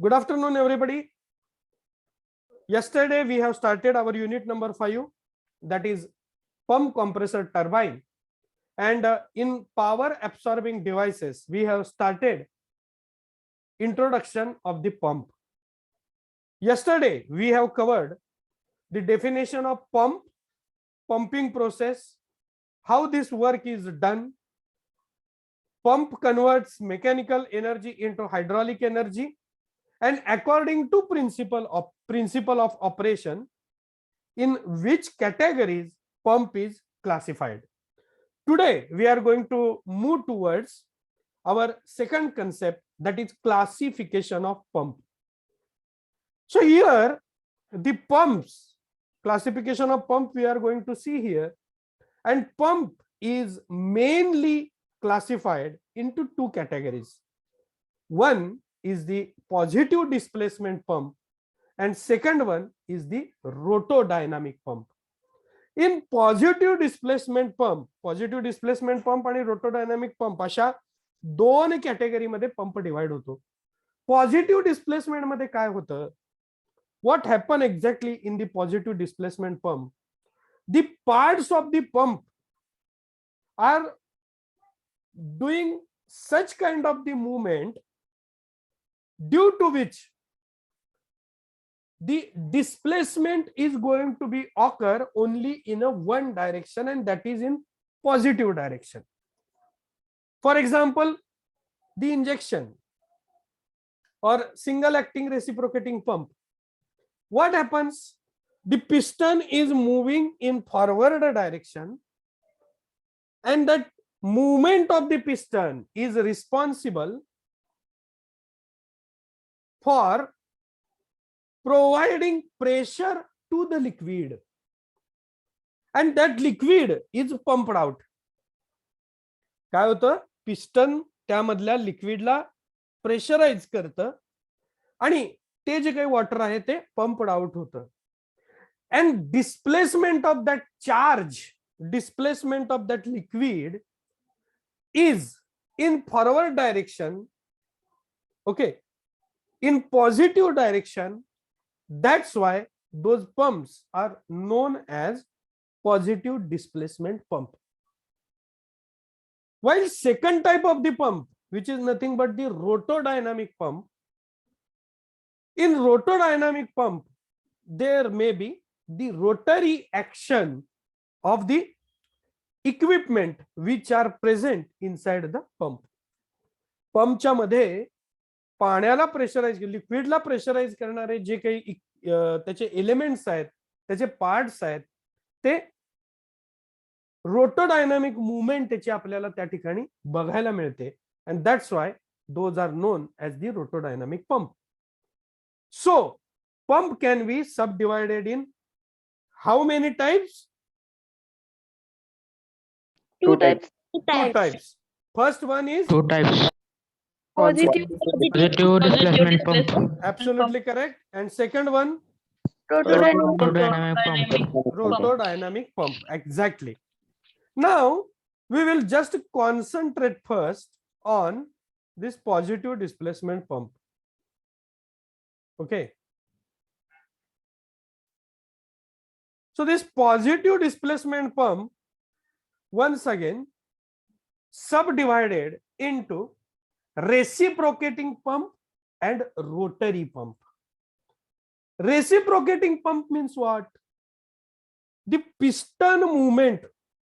Good afternoon, everybody. Yesterday, we have started our unit number 5, that is pump compressor turbine. And in power absorbing devices, we have started introduction of the pump. Yesterday, we have covered the definition of pump, pumping process, how this work is done. Pump converts mechanical energy into hydraulic energy, and according to principle of operation, in which categories pump is classified. Today we are going to move towards our second concept, that is classification of pump. So here the pumps, classification of pump we are going to see here, and pump is mainly classified into two categories. One is the positive displacement pump, and second one is the rotodynamic pump. In positive displacement pump आणि rotodynamic pump अशा दोन category मध्ये pump divide होतो. Positive displacement मध्ये काय होतं, what happen exactly in the positive displacement pump? The parts of the pump are doing such kind of the movement due to which the displacement is going to be occur only in a one direction, and that is in positive direction. For example, the injection or single acting reciprocating pump. What happens? The piston is moving in forward direction, and that movement of the piston is responsible for providing pressure to the liquid, and that liquid is pumped out. काय होतं, piston त्यामधल्या लिक्विडला pressurise करतं आणि ते जे काही water आहे ते pumped out होतं. and displacement of that charge, displacement of that liquid is in forward direction, okay, in positive direction. That's why those pumps are known as positive displacement pump. While second type of the pump, which is nothing but the rotodynamic pump, in rotodynamic pump there may be the rotary action of the equipment which are present inside the pump. पंपच्या मध्ये पाण्याला pressurise, लिक्विडला pressurise करणारे जे काही त्याचे elements आहेत, त्याचे parts आहेत, ते रोटोडायनामिक movement त्याची आपल्याला त्या ठिकाणी बघायला मिळते. and that's why those are known as the rotodynamic pump. So pump can be subdivided in how many types? Two types. Two types. First one is Two types. Positive. Positive displacement pump. absolutely correct. And second one, Rotodynamic pump. rotodynamic pump. Exactly. Now we will just concentrate first on this positive displacement pump. Okay. So this positive displacement pump once again subdivided into reciprocating pump and rotary pump. Reciprocating pump means what? The piston movement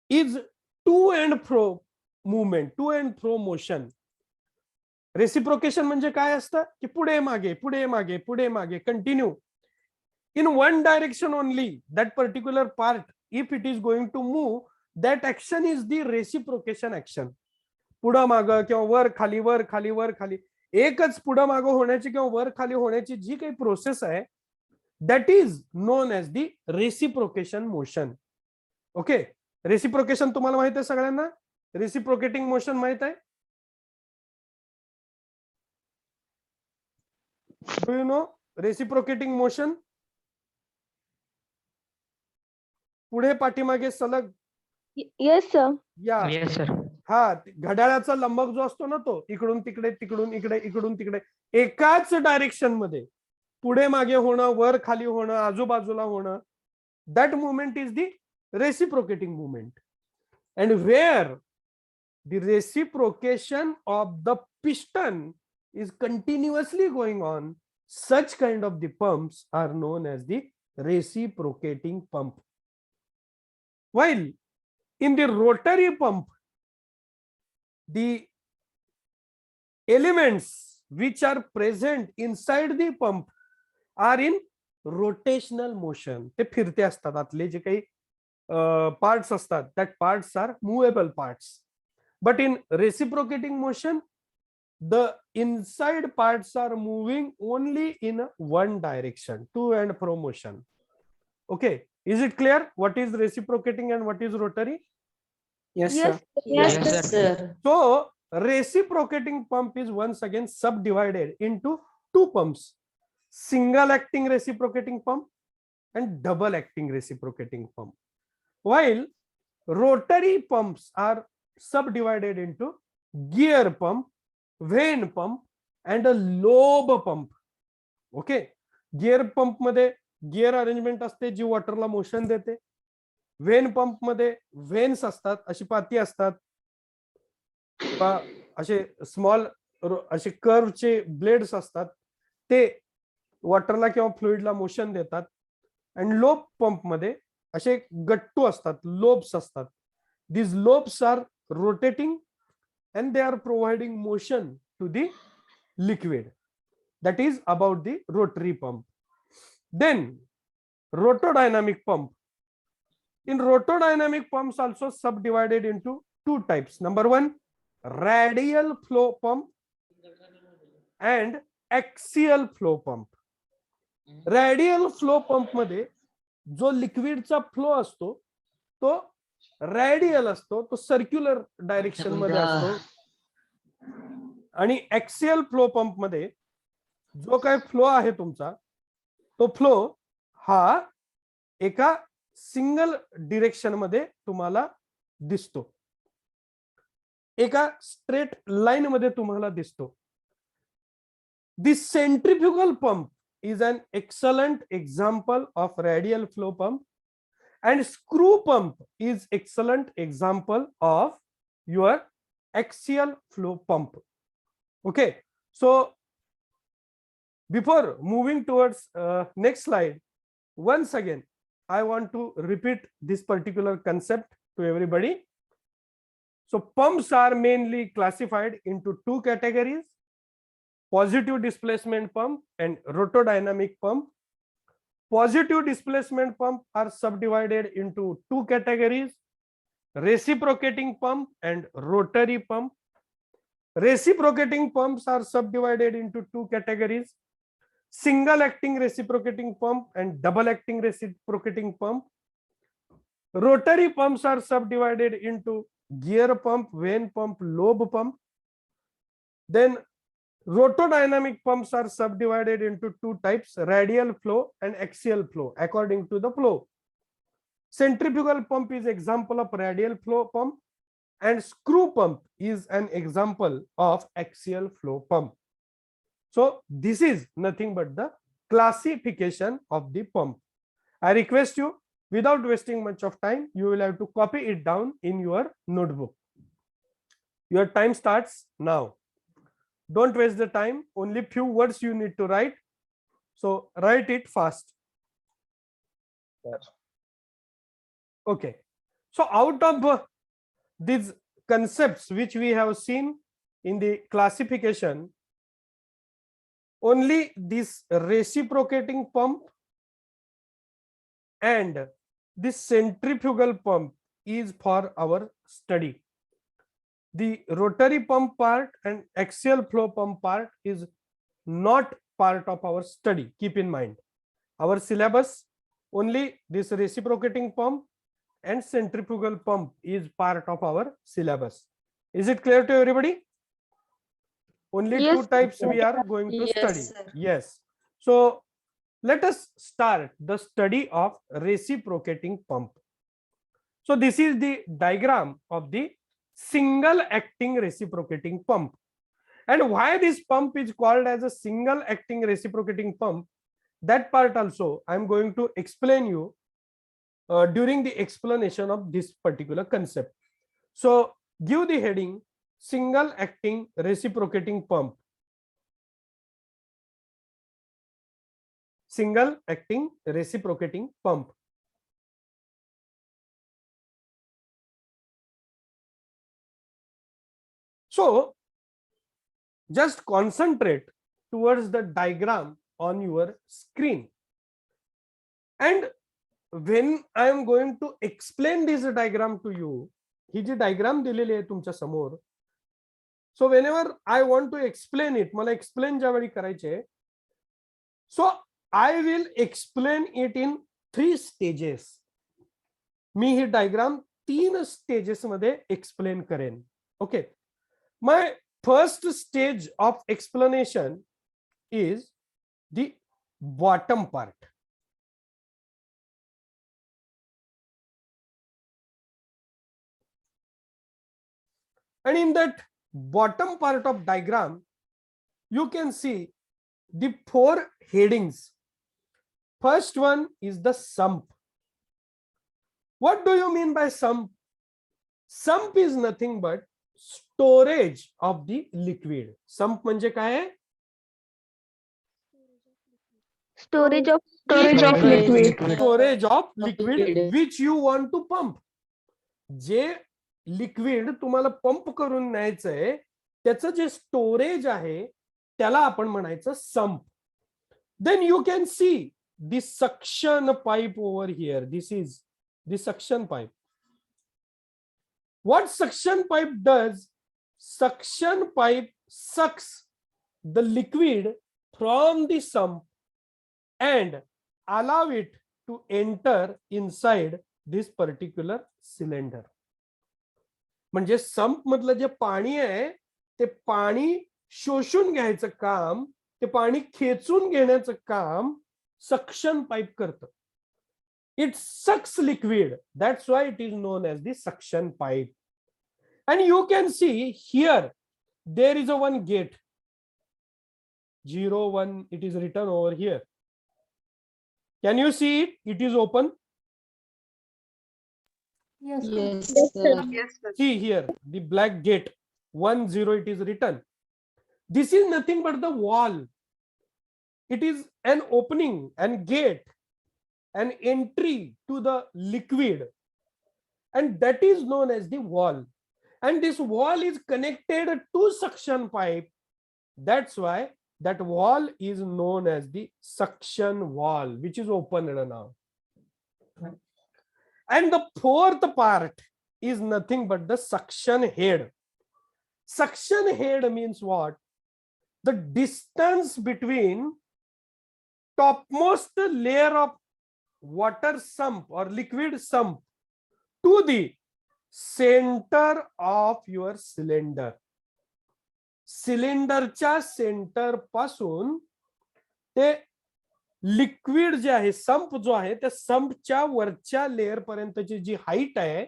is to and fro movement, to and fro motion. Reciprocation म्हणजे काय असतं की पुढे मागे पुढे मागे पुढे मागे continue in one direction only. That particular part, if it is going to move, that action is the reciprocation action. पुढं मागं किंवा वर खाली वर खाली वर खाली, एकच पुढं मागं होण्याची किंवा वर खाली होण्याची जी काही प्रोसेस आहे, that is known as the reciprocation motion. Okay, reciprocation तुम्हाला माहित आहे सगळ्यांना? रेसिप्रोकेटिंग मोशन माहित आहे? Do you know reciprocating motion? पुढे पाठीमागे सलग. Yes, sir. या Yes, sir. हा घड्याळाचा लंबक जो असतो ना तो इकडून तिकडे तिकडून इकडे इकडून तिकडे एकाच डायरेक्शन मध्ये पुढे मागे होणं, वर खाली होणं, आजूबाजूला होणं, that movement is the reciprocating movement. And where the reciprocation of the piston is continuously going on, such kind of the pumps are known as the reciprocating pump. While in the rotary pump, the elements which are present inside the pump are in rotational motion. ते फिरते असतात. आतले जे काही parts असतात, that parts are movable parts. But in reciprocating motion, the inside parts are moving only in one direction, to and fro motion. Okay, is it clear what is reciprocating and what is rotary? Yes, Yes, sir. yes, Yes, sir. sir. So reciprocating pump is once again subdivided into two pumps: single acting reciprocating pump and double acting reciprocating pump. While rotary pumps are subdivided into gear pump, vane pump and a lobe pump. Okay, gear pump मध्ये gear arrangement असते जी वॉटरला motion देते. When pump मध्ये veins असतात, अशी पाती असतात, असे small असे कर्वचे ब्लेड्स असतात, ते वॉटरला किंवा फ्लुइडला मोशन देतात. आणि लोब पंप मध्ये असे गट्टू असतात, लोब्स असतात. These lobes are rotating and they are providing motion to the liquid. That is about the rotary pump. Then rotodynamic pump. In rotodynamic pumps also subdivided into two types. Number one, radial flow pump and axial flow pump. Radial flow pump मध्ये जो लिक्विडचा flow असतो तो radial असतो, तो circular direction मध्ये असतो. आणि axial flow pump मध्ये जो काय फ्लो आहे तुमचा, तो फ्लो हा एका सिंगल डिरेक्शन मध्ये तुम्हाला दिसतो, एका स्ट्रेट लाईन मध्ये तुम्हाला दिसतो. The centrifugal pump is an excellent example of radial flow pump, and screw pump is excellent example of your axial flow pump. Okay, so before moving towards next slide, once again I want to repeat this particular concept to everybody. So pumps are mainly classified into two categories: positive displacement pump and rotodynamic pump. Positive displacement pump are subdivided into two categories: reciprocating pump and rotary pump. Reciprocating pumps are subdivided into two categories: single acting reciprocating pump and double acting reciprocating pump. Rotary pumps are subdivided into gear pump, vane pump, lobe pump. Then rotodynamic pumps are subdivided into two types: radial flow and axial flow according to the flow. Centrifugal pump is example of radial flow pump, and screw pump is an example of axial flow pump. So this is nothing but the classification of the pump. I request you, without wasting much of time, you will have to copy it down in your notebook. Your time starts now. Don't waste the time. Only few words you need to write. So write it fast. Yes. Okay. So out of these concepts which we have seen in the classification, only this reciprocating pump and this centrifugal pump is for our study. The rotary pump part and axial flow pump part is not part of our study. Keep in mind, our syllabus, only this reciprocating pump and centrifugal pump is part of our syllabus. Is it clear to everybody? Only Yes, two types sir. we are going to Yes, study. sir. Yes. So let us start the study of reciprocating pump. So this is the diagram of the single acting reciprocating pump. And why this pump is called as a single acting reciprocating pump, that part also I'm going to explain you during the explanation of this particular concept. So give the heading single acting reciprocating pump. Single acting reciprocating pump. So just concentrate towards the diagram on your screen. And when I am going to explain this diagram to you, he ji diagram दिलेली आहे तुमच्या समोर. So whenever I want to explain it, मला explain ज्यावेळी करायचे, so I will explain it in 3 stages. Me he diagram 3 stages मध्ये explain करेन. Okay. My first stage of explanation is the bottom part. And in that bottom part of diagram, you can see the 4 headings. First one is the sump. What do you mean by sump? Sump is nothing but storage of the liquid. Sump म्हणजे काय आहे? Storage of liquid. Storage of liquid which you want to pump. J liquid तुम्हाला pump करून न्यायचंय त्याचं जे storage आहे त्याला आपण म्हणायचं sump. Then you can see the suction pipe over here. This is the suction pipe. What suction pipe does? Suction pipe sucks the liquid from the sump and allow it to enter inside this particular cylinder. म्हणजे sump मधलं जे पाणी आहे ते पाणी शोषून घ्यायचं काम, ते पाणी खेचून घेण्याचं काम सक्शन पाईप करतं. It sucks liquid. That's why it is known as the suction pipe. And you can see here there is a one gate 0 1. It is written over here. Can you see it? It is open. Yes, sir. See here the black gate 1 0. It is written. This is nothing but the wall. It is an opening and gate, an entry to the liquid, and that is known as the wall. And this wall is connected to suction pipe. That's why that wall is known as the suction wall, which is opened now. And the fourth part is nothing but the suction head. Suction head means what? The distance between topmost layer of water sump or liquid sump to the center of your cylinder. सिलेंडरच्या centre पासून ते liquid जे आहे sump जो आहे त्या संपच्या वरच्या layer पर्यंतची जी height आहे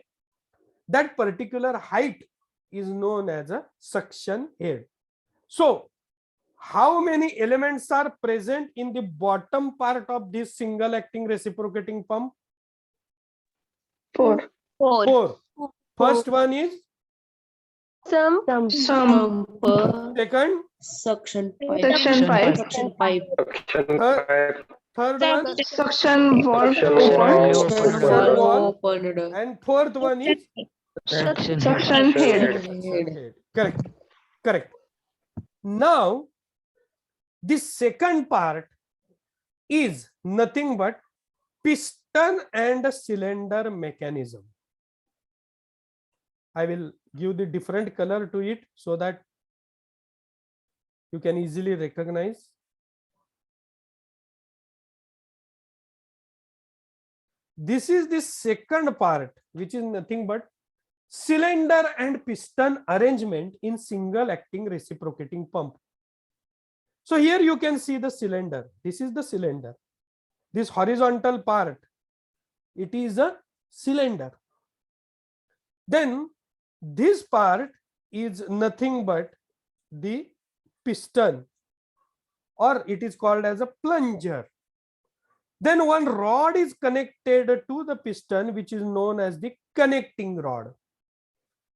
that particular height is known as a suction head. So how many elements are present in the bottom part of this single acting reciprocating pump? 4. 4. First one is Some. second, Suction pipe. Suction pipe. Suction pipe. third one, Suction valve. Suction wall. Opened. and fourth one is Suction head. head. Correct. Now the second part is nothing but piston and cylinder mechanism. I will give the different color to it so that you can easily recognize. This is the second part, which is nothing but cylinder and piston arrangement in single acting reciprocating pump. So here you can see the cylinder. This is the cylinder. This horizontal part, it is a cylinder. Then this part is nothing but the piston, or it is called as a plunger. Then one rod is connected to the piston, which is known as the connecting rod.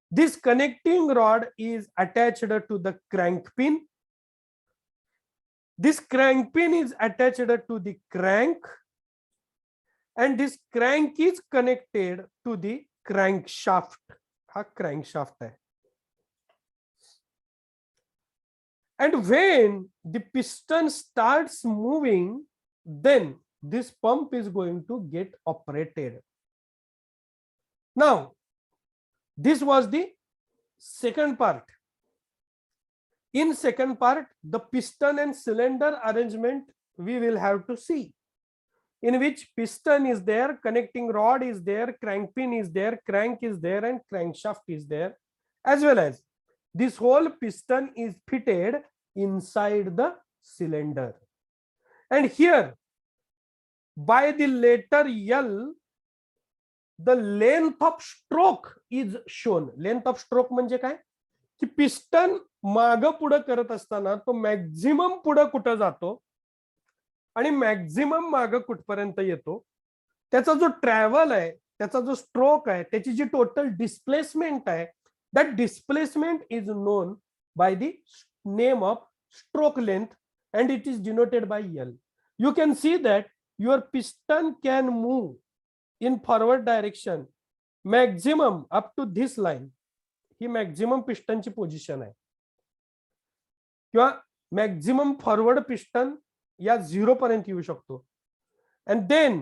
This connecting rod is attached to the crank pin. This crank pin is attached to the crank, and this crank is connected to the crankshaft. हा crankshaft है. And when the piston starts moving, then this pump is going to get operated. Now, this was the second part. In second part, the piston and cylinder arrangement we will have to see, in which piston is there, connecting rod is there, crank pin is there, crank is there, and crankshaft is there, as well as this whole piston is fitted inside the cylinder. And here, by the letter L, the length of stroke is shown. Length of stroke म्हणजे काय की piston माग पुढे करत असताना तो maximum पुढे कुठे जातो आणि मॅक्झिमम माग कुठपर्यंत येतो, त्याचा जो ट्रॅव्हल आहे, त्याचा जो स्ट्रोक आहे, त्याची जी टोटल डिस्प्लेसमेंट आहे, that displacement is known by the name of stroke length, and it is denoted by L. You can see that your piston can move in forward direction maximum up to this line. ही maximum पिस्टनची position आहे, किंवा maximum forward piston या 0 पर्यंत येऊ शकतो, and then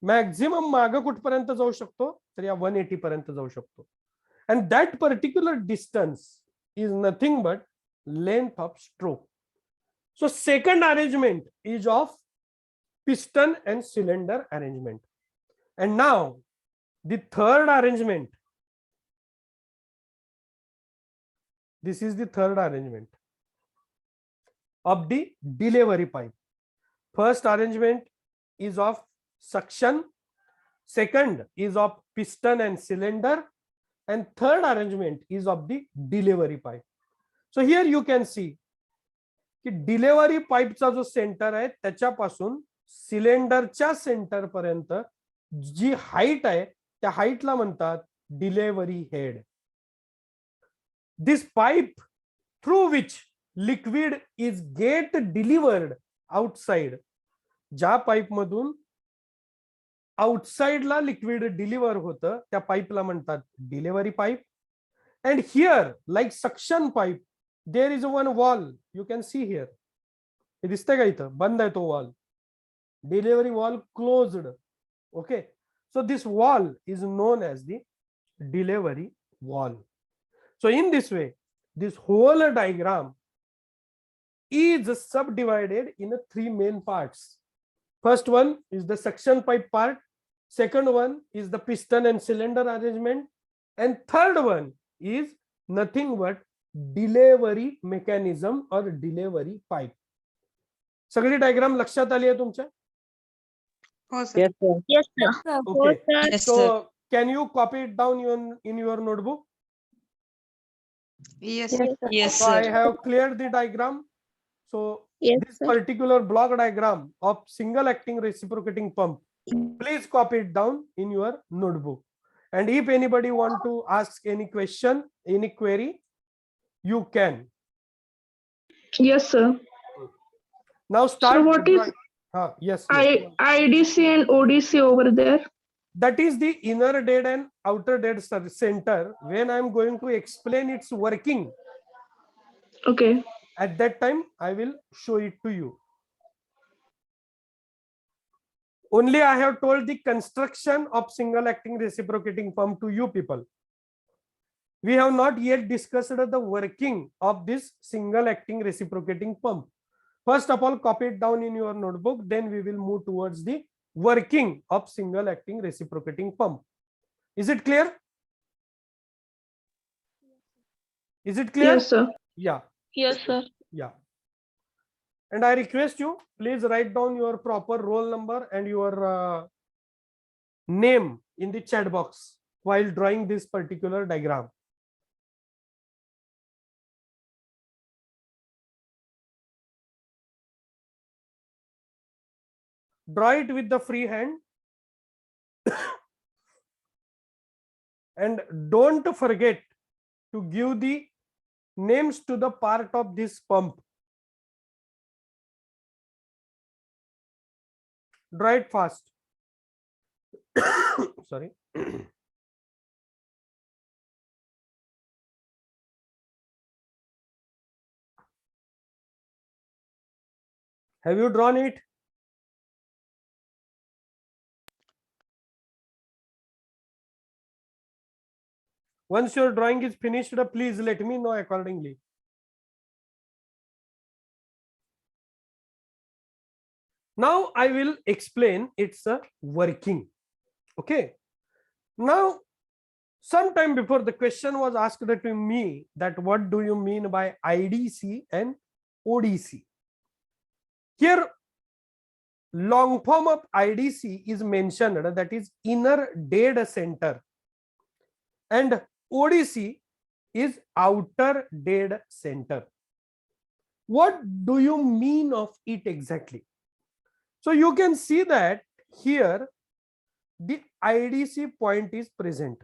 maximum मागे कुठपर्यंत जाऊ शकतो, तर या 180 पर्यंत जाऊ शकतो. And that particular distance is nothing but length of stroke. So second arrangement is of piston and cylinder arrangement. And now the third arrangement. This is the third arrangement of the delivery pipe. First arrangement is of suction. Second is of piston and cylinder. And third arrangement is of the delivery pipe. So here you can see की delivery पाईपचा जो centre आहे त्याच्यापासून सिलेंडरच्या centre पर्यंत जी height आहे त्या हाईटला म्हणतात delivery head. This pipe through which liquid is get delivered outside, ज्या पाईप मधून आउटसाइडला लिक्विड डिलिव्हर होतं त्या पाईपला म्हणतात delivery pipe. And here like suction pipe there is one valve, you can see here, हे दिसतंय का इथं, बंद आहे तो valve, delivery valve closed. Okay, so this valve is known as the delivery valve. So in this way, this whole diagram is subdivided in 3 main parts. First one is the suction pipe part, second one is the piston and cylinder arrangement, and third one is nothing but delivery mechanism or delivery pipe. सगळी diagram लक्षात आली आहे तुमच्या? Yes, sir. Yes, sir. Okay. Yes, So sir. can you copy it down in your notebook? Yes, Yes, sir. Yes, So I sir. have cleared the diagram. So Yes, this sir. particular block diagram of single acting reciprocating pump, please copy it down in your notebook. And if anybody want to ask any question, any query, you can. Yes, sir. Now start. So what is yes, yes. IDC and ODC over there? That is the inner dead and outer dead center. When I am going to explain its working, Okay. at that time I will show it to you. Only I have told the construction of single acting reciprocating pump to you people. We have not yet discussed the working of this single acting reciprocating pump. First of all, copy it down in your notebook, then we will move towards the working of single acting reciprocating pump. Is it clear? Is it clear? Yes, sir. Yeah. Yes, sir. Yeah. And I request you, please write down your proper roll number and your name in the chat box while drawing this particular diagram. draw it with the free hand. And don't forget to give the names to the part of this pump. Draw it fast. Sorry. Have you drawn it? Once your drawing is finished, please let me know accordingly. Now I will explain its working. Okay. Now, sometime before, the question was asked to me that what do you mean by IDC and ODC? Here, long form of IDC is mentioned, that is inner dead center, and ODC is outer dead center. What do you mean of it exactly? So you can see that here the IDC point is present.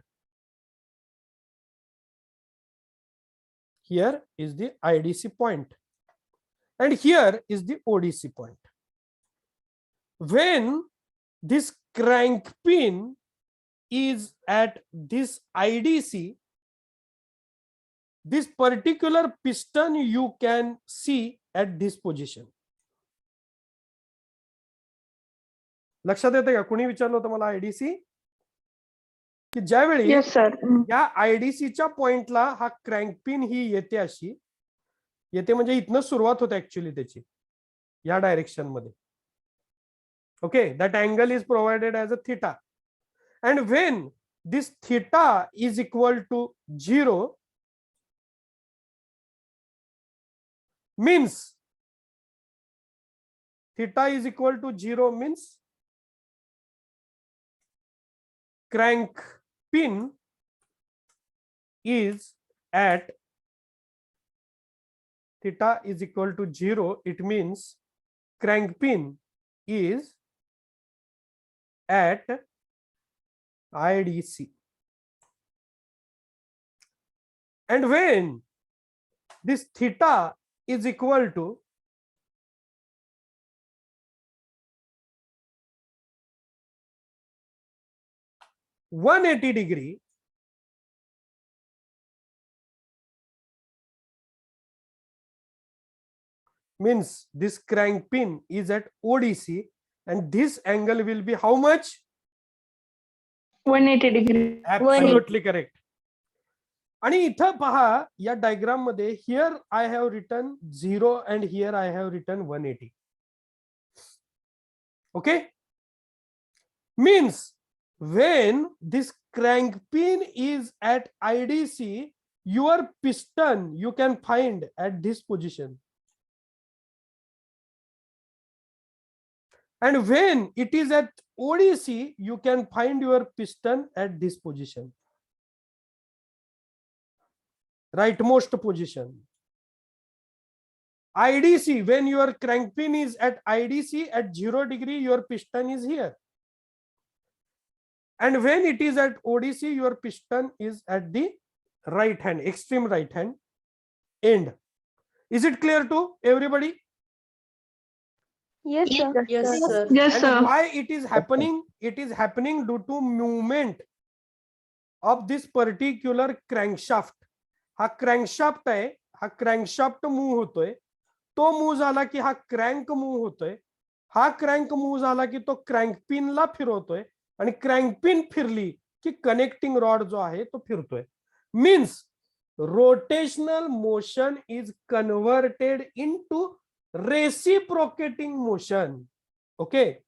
Here is the IDC point, and here is the ODC point. When this crank pin is at this IDC, this particular piston you can see at this position. लक्षात येते का? कोणी विचारलं होतं मला IDC की ज्यावेळी Yes, sir. या आयडीसीच्या पॉइंटला हा क्रँक पिन ही येते, अशी येते म्हणजे इथनं सुरुवात होते ऍक्च्युअली त्याची, या डायरेक्शन मध्ये. Okay, that angle is provided as a theta, and when this theta is equal to 0 means theta is equal to 0 means crank pin is at theta is equal to 0. It means crank pin is at IDC, and when this theta is equal to 180 degree, means this crank pin is at ODC, and this angle will be how much? 180 degree. Absolutely correct. आणि इथं पहा या diagram मध्ये, here I have written 0 and here I have written 180. Okay, means when this crank pin is at IDC, your piston you can find at this position, and when it is at ODC you can find your piston at this position, rightmost position. IDC, when your crank pin is at IDC at 0 degree, your piston is here, and when it is at ODC, your piston is at the right hand, extreme right hand end. Is it clear to everybody? Yes, sir. Yes, sir. Yes, And sir. why it is happening? It is happening due to movement of this particular crankshaft. हा crankshaft आहे, हा crankshaft move होतोय, तो move झाला की हा crank move होतोय, हा क्रँक मूव्ह झाला की तो क्रँक पिनला फिरवतोय, आणि क्रँक पिन फिरली की कनेक्टिंग रॉड जो आहे तो फिरतोय. Means rotational motion is converted into reciprocating motion. Okay,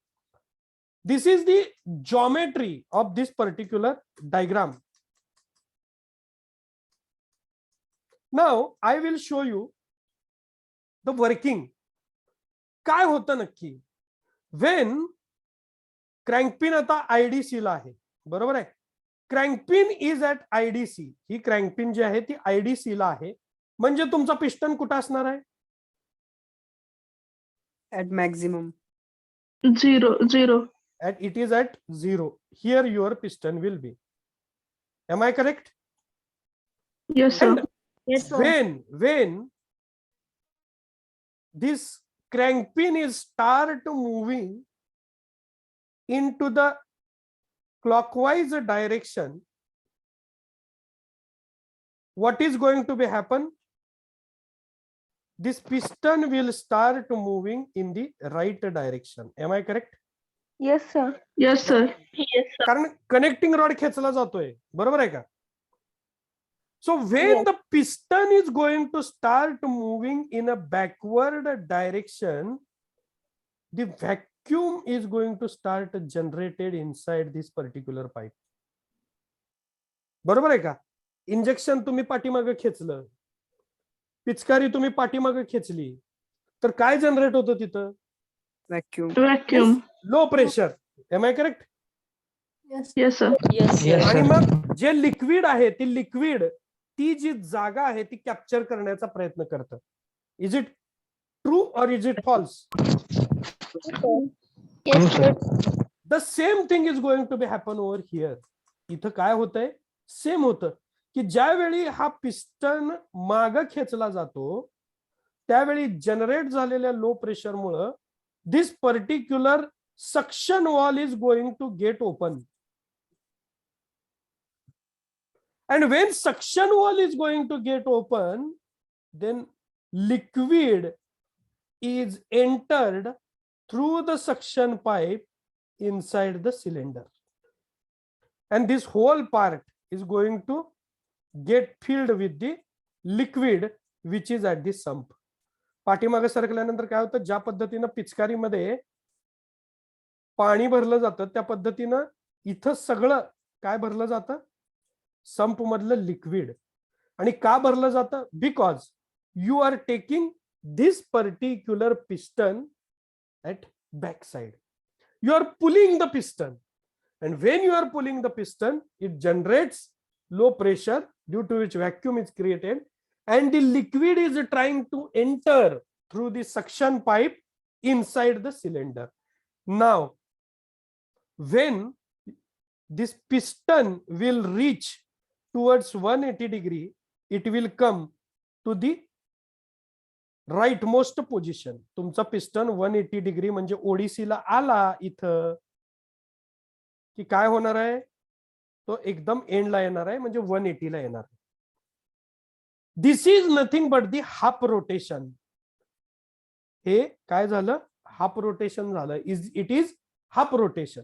this is the geometry of this particular diagram. Now I will show you the working. काय होतं नक्की when crank pin आता IDC ला आहे, बरोबर आहे. crank pin is at IDC, he crank pin जी आहे ती IDC ला आहे, म्हणजे तुमचा पिस्टन कुठं असणार आहे? At maximum. 0. and it is at 0. Here your piston will be. Am I correct? Yes, sir. And when this crank pin is start moving into the clockwise direction, what is going to be happen? This piston will start moving in the right direction. Am I correct? Yes, sir. Yes, sir. कारण connecting rod खेचला जातोय, बरोबर आहे का? So when the piston is going to start moving in a backward direction, the vacuum is going to start generated inside this particular pipe. बरोबर आहे का? Injection तुम्ही पाठीमागे खेचलं, पिचकारी तुम्ही पाठीमागे खेचली, तर काय जनरेट होतं तिथं? Vacuum. Low pressure. Am I correct? Yes, sir. Yes, आणि sir. मग जे लिक्विड आहे ती लिक्विड ती जी जागा आहे ती कॅप्चर करण्याचा प्रयत्न करतं. Is it true or is it false? True, sir. The same thing is going to be happen over here. इथं काय होतंय? सेम होतं की ज्यावेळी हा पिस्टन माग खेचला जातो त्यावेळी जनरेट झालेल्या लो प्रेशरमुळं this particular suction valve is going to get open. And when suction wall is going to get open, then liquid is entered through the suction pipe inside the cylinder. And this whole part is going to get filled with the liquid which is at the sump. पाठीमागे सरकल्यानंतर काय होतं? ज्या पद्धतीनं पिचकारीमध्ये पाणी भरलं जातं त्या पद्धतीनं इथं सगळं काय भरलं जातं? संप मधलं लिक्विड. आणि का भरलं जातं? Because you are taking this particular piston at backside. You are pulling the piston, and when you are pulling the piston, it generates low pressure due to which vacuum is created, and the liquid is trying to enter through the suction pipe inside the cylinder. Now, when this piston will reach towards 180 degree, it will come to the rightmost position. तुमचा piston 180 degree म्हणजे ओडीसी ला आला इथं की काय होणार आहे? तो एकदम एंड ला येणार आहे, म्हणजे 180 ला येणार. This is nothing but the half rotation. हे काय झालं? हाफ रोटेशन झालं. It is half rotation.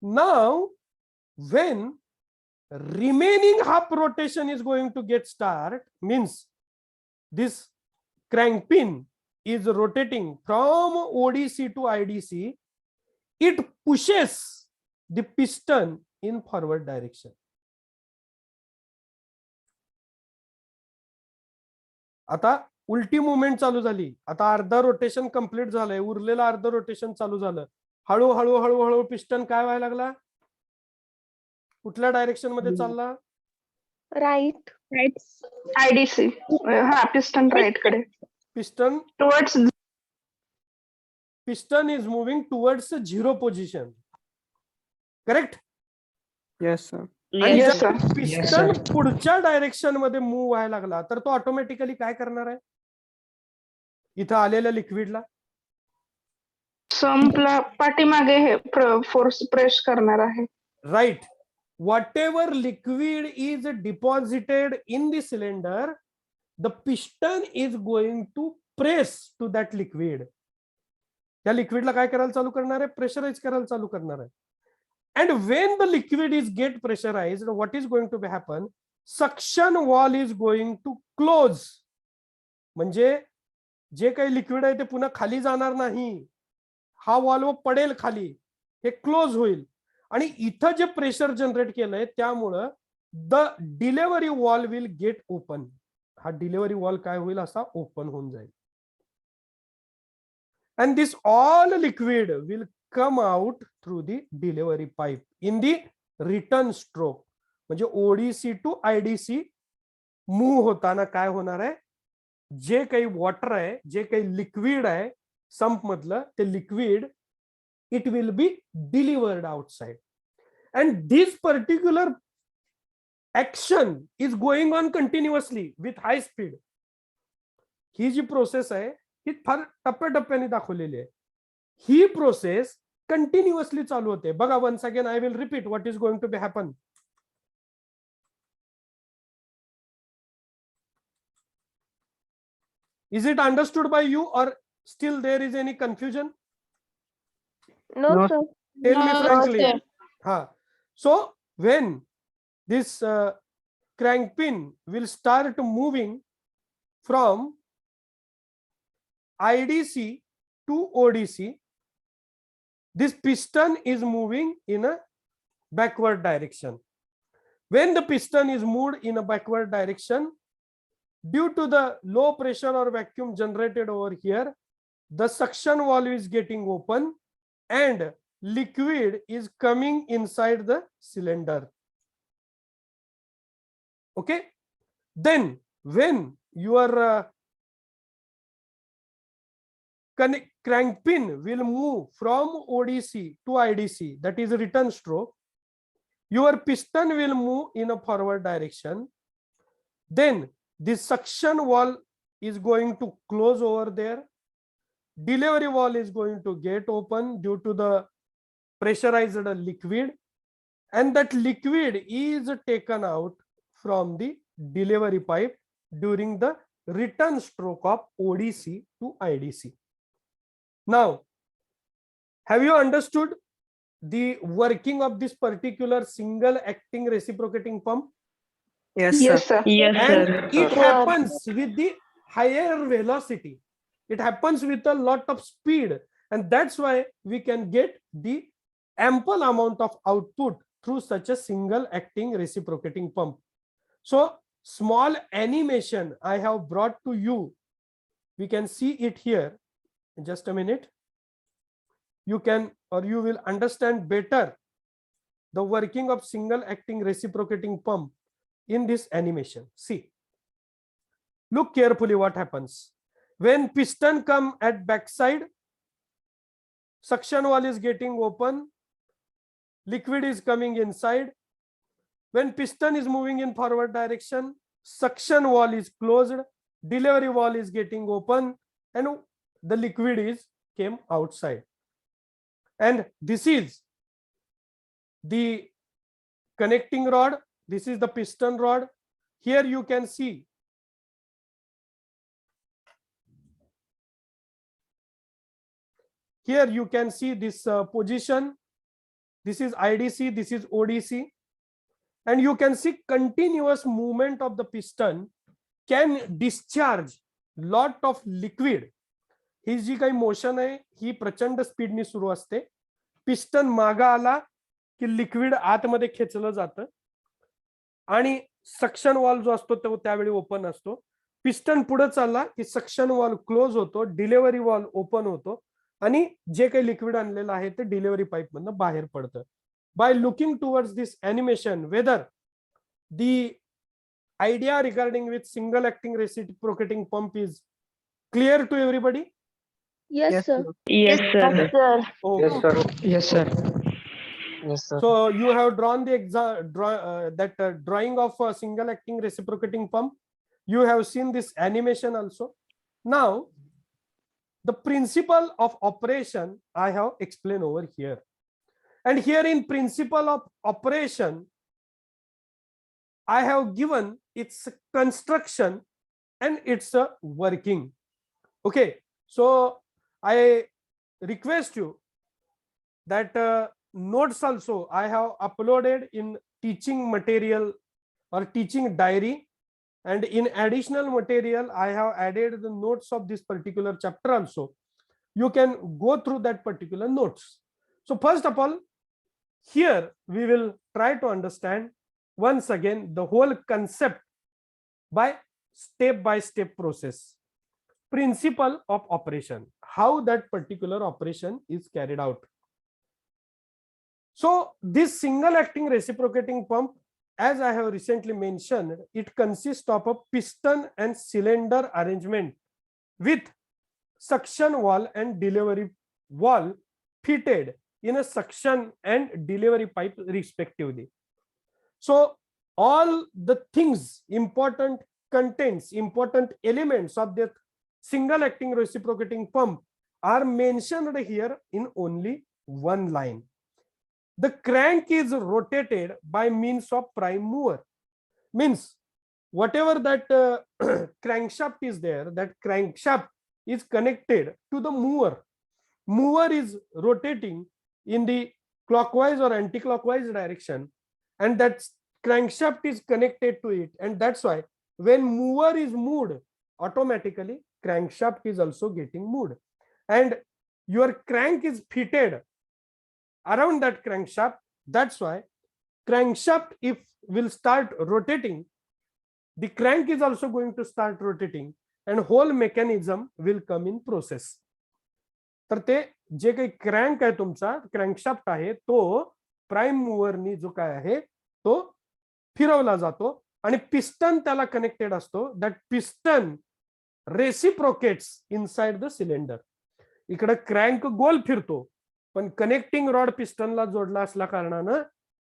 Now when remaining half rotation is going to get start, means this crank pin is rotating from ODC to IDC, it pushes the piston in forward direction. आता उलटी movement चालू झाली. आता अर्धा rotation complete झालंय, उरलेलं अर्ध rotation चालू झालं. हळूहळू हळूहळू पिस्टन काय व्हायला लागला? कुठल्या डायरेक्शन मध्ये चालला? Right. IDC. हा पिस्टन राईट कडे. Piston is moving towards zero position. Correct? Yes, sir. आणि Yes, जर sir. पिस्टन पुढच्या डायरेक्शन मध्ये मूव्ह व्हायला लागला तर तो ऑटोमॅटिकली काय करणार आहे? इथं आलेल्या लिक्विडला संपला पाठीमागे हे फोर्स प्रेस करणार आहे. Right. whatever liquid is deposited in the cylinder, the piston is going to press to that liquid. त्या लिक्विडला काय करायला चालू करणार आहे? प्रेशराइज करायला चालू करणार आहे. And when the liquid is get pressurized, what is going to happen? Suction wall is going to close. म्हणजे जे काही लिक्विड आहे ते पुन्हा खाली जाणार नाही. हा वॉल्व पडेल खाली, हे क्लोज होईल. आणि इथं जे प्रेशर जनरेट केलंय त्यामुळं the delivery wall will get open. हा डिलिव्हरी वॉल काय होईल? असा ओपन होऊन जाईल. And this all liquid will come out through the delivery pipe in the return stroke. म्हणजे ओडीसी टू आयडीसी मूव्ह होताना काय होणार आहे? जे काही वॉटर आहे, जे काही लिक्विड आहे संप मधलं, ते liquid it will be delivered outside. And this particular action is going on continuously with high speed. ही जी प्रोसेस आहे ही फार टप्प्याटप्प्याने दाखवलेली आहे. ही प्रोसेस कंटिन्युअसली चालू होते. बघा, once again I will repeat what is going to be happen. Is it understood by you, or still there is any confusion? No, No. sir. Tell me No, frankly. sir. So when this crank pin will start moving from IDC to ODC, this piston is moving in a backward direction. When the piston is moved in a backward direction, due to the low pressure or vacuum generated over here, the suction valve is getting open and liquid is coming inside the cylinder. Okay, then when your crank pin will move from ODC to IDC, that is return stroke, your piston will move in a forward direction. Then this suction valve is going to close over there. Delivery valve is going to get open due to the pressurized liquid, and that liquid is taken out from the delivery pipe during the return stroke of ODC to IDC. Now, have you understood the working of this particular single acting reciprocating pump? Yes, Yes, sir. sir. Yes, And sir. it happens with the higher velocity. It happens with a lot of speed, and that's why we can get the ample amount of output through such a single acting reciprocating pump. So small animation I have brought to you. We can see it here. In just a minute, you can, or you will understand better the working of single acting reciprocating pump in this animation. See, look carefully what happens. When piston come at backside, suction valve is getting open, liquid is coming inside. When piston is moving in forward direction, suction valve is closed, delivery valve is getting open, and the liquid is came outside. And this is the connecting rod. This is the piston rod. Here you can see this position. This is IDC, this is ODC, and you can see continuous movement of the piston can discharge lot of liquid. ही जी काही motion आहे ही प्रचंड स्पीडनी सुरू असते. Piston मागा आला की liquid आतमध्ये खेचलं जातं आणि सक्शन वॉल्व जो असतो तो त्यावेळी ओपन असतो. पिस्टन पुढे चालला की सक्शन वॉल्व क्लोज होतो, डिलिव्हरी वॉल्व ओपन होतो आणि जे काही लिक्विड आणलेलं आहे ते डिलिव्हरी पाईप मधनं बाहेर पडतं. By looking towards this animation, whether the idea regarding with single acting reciprocating pump is clear to everybody? Yes, Yes, sir. sir. Yes, sir. Yes, sir. Okay. Yes, sir. Yes, sir. Yes, sir. So you have drawn the drawing of a single acting reciprocating pump. You have seen this animation also. Now, the principle of operation I have explained over here. And here in principle of operation, I have given its construction and its working. Okay, so I request you that notes also I have uploaded in teaching material or teaching diary, and in additional material I have added the notes of this particular chapter also. You can go through that particular notes. So first of all, here we will try to understand once again the whole concept by step process. Principle of operation, how that particular operation is carried out. So this single acting reciprocating pump, as I have recently mentioned, it consists of a piston and cylinder arrangement with suction valve and delivery valve fitted in a suction and delivery pipe respectively. So all the things, important contents, important elements of the single acting reciprocating pump are mentioned here in only one line. The crank is rotated by means of prime mover. Means whatever that crankshaft is there, that crankshaft is connected to the mover. Mover is rotating in the clockwise or anti-clockwise direction, and that crankshaft is connected to it, and that's why when mover is moved, automatically crankshaft is also getting moved, and your crank is fitted around that crankshaft. That's why crankshaft, if will start rotating, the crank is also going to start rotating, and whole mechanism will come in process. तर ते जे काही crank आहे तुमचा crankshaft आहे तो prime मूव्हरनी जो काय आहे तो फिरवला जातो आणि पिस्टन त्याला कनेक्टेड असतो. That piston reciprocates inside the cylinder. इकडे क्रँक गोल फिरतो पण कनेक्टिंग रॉड पिस्टनला जोडला असल्या कारणानं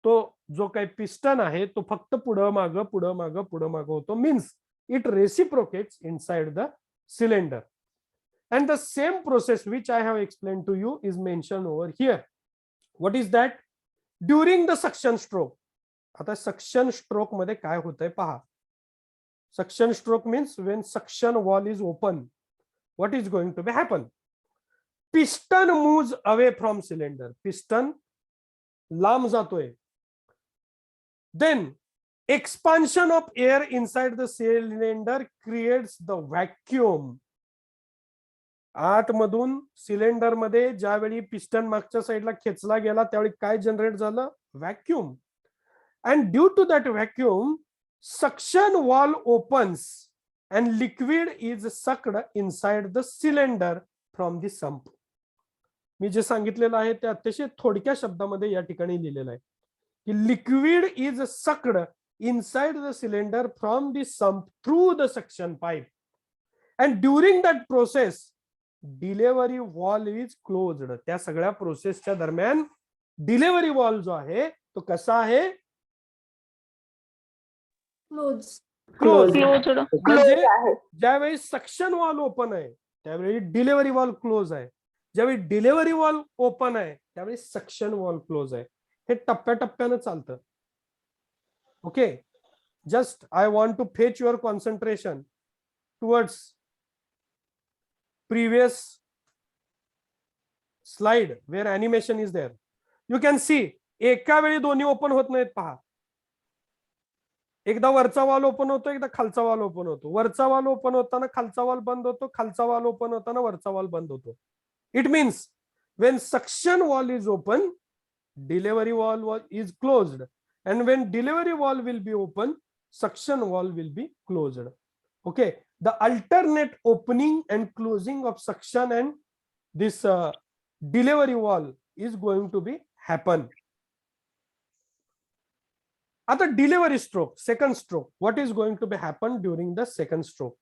तो जो काही पिस्टन आहे तो फक्त पुढं मागं होतो. Means it reciprocates inside the cylinder. And the same process which I have explained to you is mentioned over here. What is that? During the suction stroke. आता suction stroke मध्ये काय होतंय पहा. Suction stroke means when suction wall is open, what is going to be happen? Piston moves away from cylinder. Piston लांब जातोय. Then expansion of air inside the cylinder creates the vacuum. आतमधून cylinder मध्ये ज्यावेळी piston मागच्या साईडला खेचला गेला त्यावेळी काय जनरेट झालं? Vacuum. And due to that vacuum suction valve opens and liquid is sucked inside the cylinder from the sump. मी जे सांगितलेलं आहे ते अतिशय थोडक्या शब्दामध्ये या ठिकाणी लिहिलेलं आहे की liquid is sucked inside the cylinder from the sump through the suction pipe. And during that process delivery wall is closed. त्या सगळ्या प्रोसेसच्या दरम्यान डिलेव्हरी वॉल जो आहे तो कसा आहे? क्लोज. म्हणजे ज्यावेळी सक्शन वॉल ओपन आहे त्यावेळी डिलेव्हरी वॉल क्लोज आहे. ज्यावेळी डिलेव्हरी वॉल ओपन आहे त्यावेळी सक्शन वॉल क्लोज आहे. हे टप्प्याटप्प्यानं चालतं. Okay. Just I want to fetch your concentration towards previous slide where animation is there. You can see एका वेळी दोन्ही ओपन होत नाहीत पहा. एकदा वरचा वॉल ओपन होतो, एकदा खालचा वॉल ओपन होतो. वरचा वॉल ओपन होताना खालचा वॉल बंद होतो, खालचा वॉल ओपन होताना वरचा वॉल बंद होतो. It means when suction wall is open, delivery wall is closed, and when delivery wall will be open, suction wall will be closed. Okay. The alternate opening and closing of suction and this delivery wall is going to be happen. At the delivery stroke, second stroke, what is going to be happen during the second stroke?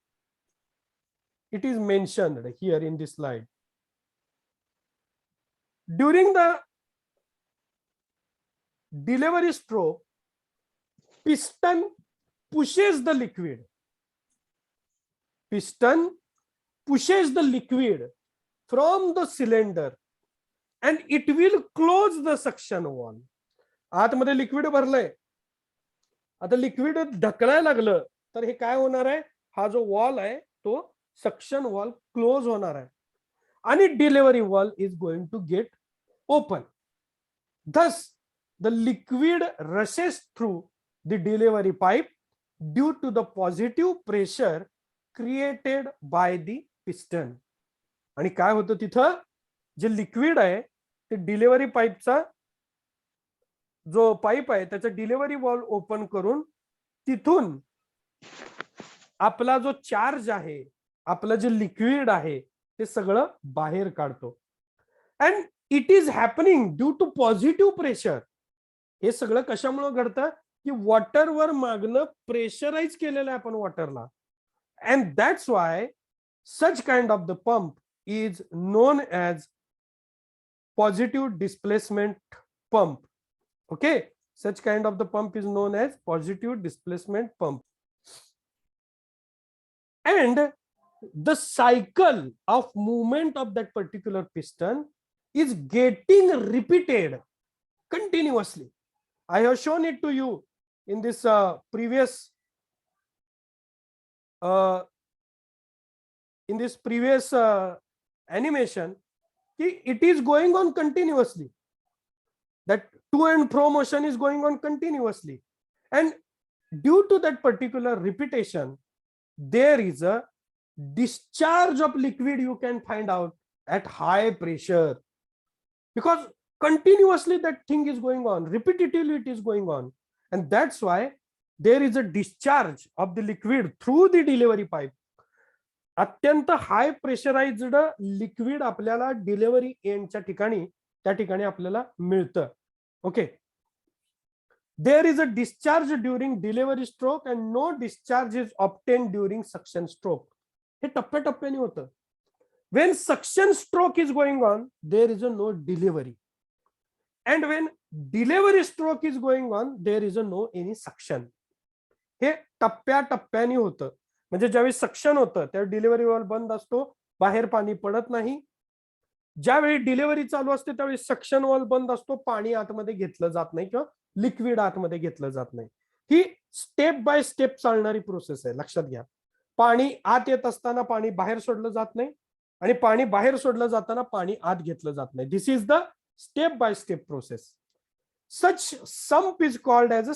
It is mentioned here in this slide. During the delivery stroke, piston pushes the liquid. Piston pushes the liquid from the cylinder and it will close the suction wall. आतमध्ये liquid भरलंय. आता liquid ढकलायला लागलं तर हे काय होणार आहे? हा जो wall आहे तो सक्शन वॉल क्लोज होणार आहे आणि delivery valve is going to get open. Thus the liquid rushes through the delivery pipe due to the positive pressure created by the piston. आणि काय होतं तिथं? जे लिक्विड आहे ते डिलिव्हरी पाईपचा जो पाईप आहे त्याचा डिलिव्हरी वॉल ओपन करून तिथून आपला जो चार्ज आहे, आपलं जे लिक्विड आहे ते सगळं बाहेर काढतो. And it is happening due to positive pressure. हे सगळं कशामुळे घडतं की वॉटरवर मागणं प्रेशराईज केलेलं आहे आपण वॉटरला. And that's why such kind of the pump is known as positive displacement pump. Okay, such kind of the pump is known as positive displacement pump. And the cycle of movement of that particular piston is getting repeated continuously. I have shown it to you in this previous animation. It is going on continuously. That to and fro motion is going on continuously, and due to that particular repetition, there is a discharge of liquid you can find out at high pressure, because continuously that thing is going on, repetitively it is going on, and that's why there is a discharge of the liquid through the delivery pipe. अत्यंत हाय pressurised liquid आपल्याला delivery एंडच्या ठिकाणी त्या ठिकाणी आपल्याला मिळतं. Okay, there is a discharge during delivery stroke and no discharge is obtained during suction stroke. हे टप्प्याटप्प्याने होतं. When suction stroke is going on, there is a no delivery, and when delivery stroke is going on, there is a no any suction. हे टप्प्याटप्प्याने होतं. म्हणजे ज्यावेळी suction होतं त्यावेळी delivery valve बंद असतो, बाहेर पाणी पडत नाही. ज्यावेळी डिलिव्हरी चालू असते त्यावेळी सक्शन वॉल्व बंद असतो, पाणी आतमध्ये घेतलं जात नाही किंवा लिक्विड आतमध्ये घेतलं जात नाही. ही स्टेप बाय स्टेप चालणारी प्रोसेस आहे, लक्षात घ्या. पाणी आत येत असताना पाणी बाहेर सोडलं जात नाही, आणि पाणी बाहेर सोडलं जाताना पाणी आत घेतलं जात नाही. This is the step by step process. Such pump is called as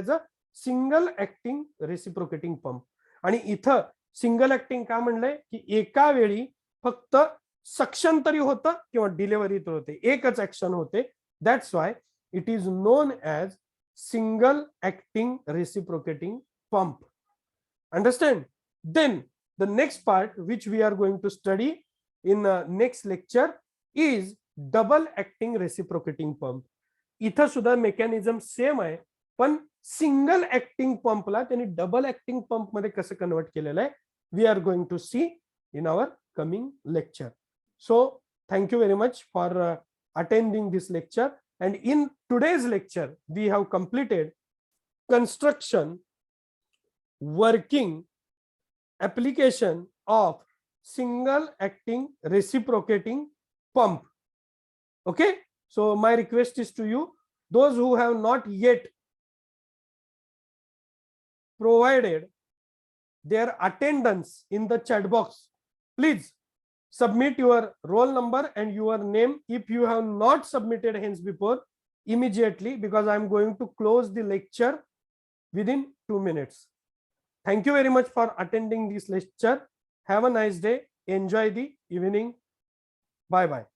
a single acting reciprocating pump. आणि इथं सिंगल ऍक्टिंग का म्हणलंय की एका वेळी फक्त सक्शन तरी होतं किंवा डिलिव्हरी तर होते, एकच ऍक्शन होते. That's why it is known as single acting reciprocating pump. Understand? Then the next part which we are going to study in next lecture is double acting reciprocating pump. इथं सुद्धा mechanism same आहे, पण single acting पंपला त्यांनी double acting pump मध्ये कसं convert केलेलं आहे, we are going to see in our coming lecture. So thank you very much for attending this lecture. And in today's lecture, we have completed construction, working, application of single acting reciprocating pump. Okay, so my request is to you, those who have not yet provided their attendance in the chat box, please submit your roll number and your name if you have not submitted hence before immediately, because I am going to close the lecture within 2 minutes. Thank you very much for attending this lecture. Have a nice day. Enjoy the evening. Bye bye.